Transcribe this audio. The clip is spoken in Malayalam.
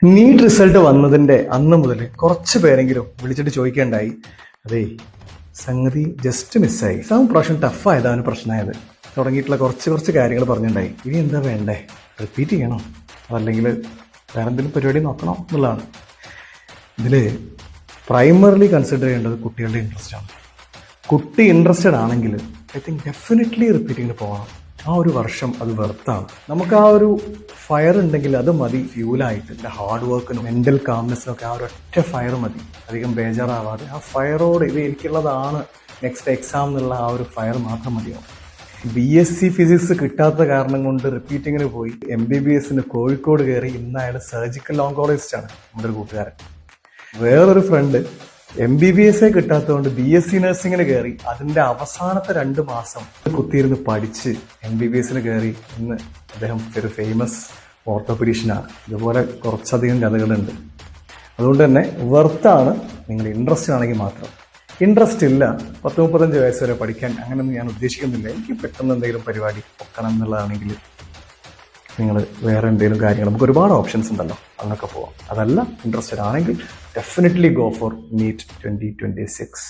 നീറ്റ് റിസൾട്ട് വന്നതിന്റെ അന്ന് മുതൽ കുറച്ച് പേരെങ്കിലും വിളിച്ചിട്ട് ചോദിക്കേണ്ടായി, അതേ സംഗതി ജസ്റ്റ് മിസ്സായി, എക്സാം പ്രാവശ്യം ടഫായതാണ് പ്രശ്നമായത് തുടങ്ങിയിട്ടുള്ള കുറച്ച് കാര്യങ്ങൾ പറഞ്ഞിട്ടുണ്ടായി. ഇനി എന്താ വേണ്ടേ, റിപ്പീറ്റ് ചെയ്യണോ അതല്ലെങ്കിൽ വേറെ എന്തെങ്കിലും പരിപാടി നോക്കണോ എന്നുള്ളതാണ്. ഇതിൽ പ്രൈമറിലി കൺസിഡർ ചെയ്യേണ്ടത് കുട്ടികളുടെ ഇൻട്രസ്റ്റ് ആണ്. കുട്ടി ഇൻട്രസ്റ്റഡ് ആണെങ്കിൽ ഐ തിങ്ക് ഡെഫിനറ്റ്ലി റിപ്പീറ്റിങ്ങിന് പോകണം. ആ ഒരു വർഷം അത് വെർത്താണ്. നമുക്ക് ആ ഒരു ഫയർ ഉണ്ടെങ്കിൽ അത് മതി ഫ്യൂലായിട്ട്. എൻ്റെ ഹാർഡ് വർക്കിനും മെൻ്റൽ കാംനെസ്സിനും ഒക്കെ ആ ഒരു ഒറ്റ ഫയർ മതി. അധികം ബേജാറാവാതെ ആ ഫയറോട് ഇത് എനിക്കുള്ളതാണ് നെക്സ്റ്റ് എക്സാം എന്നുള്ള ആ ഒരു ഫയർ മാത്രം മതിയാവും. BSc ഫിസിക്സ് കിട്ടാത്ത കാരണം കൊണ്ട് റിപ്പീറ്റിങ്ങിന് പോയി MBBS കോഴിക്കോട് കയറി. ഇന്ന് അയാൾ സർജിക്കൽ ഓങ്കോളജിസ്റ്റാണ്. നമ്മുടെ ഒരു കൂട്ടുകാരൻ. വേറൊരു ഫ്രണ്ട് MBBS കിട്ടാത്തതുകൊണ്ട് BSc നഴ്സിങ്ങിന് കയറി. അതിന്റെ അവസാനത്തെ 2 മാസം കുത്തിയിരുന്ന് പഠിച്ച് MBBS കയറി. ഇന്ന് അദ്ദേഹം ഒരു ഫേമസ് ഓർത്തോപീഡീഷ്യനാണ്. ഇതുപോലെ കുറച്ചധികം കഥകളുണ്ട്. അതുകൊണ്ട് തന്നെ വെർത്താണ് നിങ്ങൾ ഇൻട്രസ്റ്റ് ആണെങ്കിൽ മാത്രം. ഇൻട്രസ്റ്റ് ഇല്ല, 30-35 വയസ്സ് വരെ പഠിക്കാൻ അങ്ങനെയൊന്നും ഞാൻ ഉദ്ദേശിക്കുന്നില്ല, എനിക്ക് പെട്ടെന്ന് എന്തെങ്കിലും പരിപാടി പൊക്കണം എന്നുള്ളതാണെങ്കിൽ നിങ്ങൾ വേറെ എന്തെങ്കിലും കാര്യങ്ങൾ, നമുക്ക് ഒരുപാട് ഓപ്ഷൻസ് ഉണ്ടല്ലോ, അങ്ങൊക്കെ പോവാം. അതല്ല ഇൻട്രസ്റ്റഡ് ആണെങ്കിൽ ഡെഫിനറ്റ്ലി ഗോ ഫോർ നീറ്റ് 2026.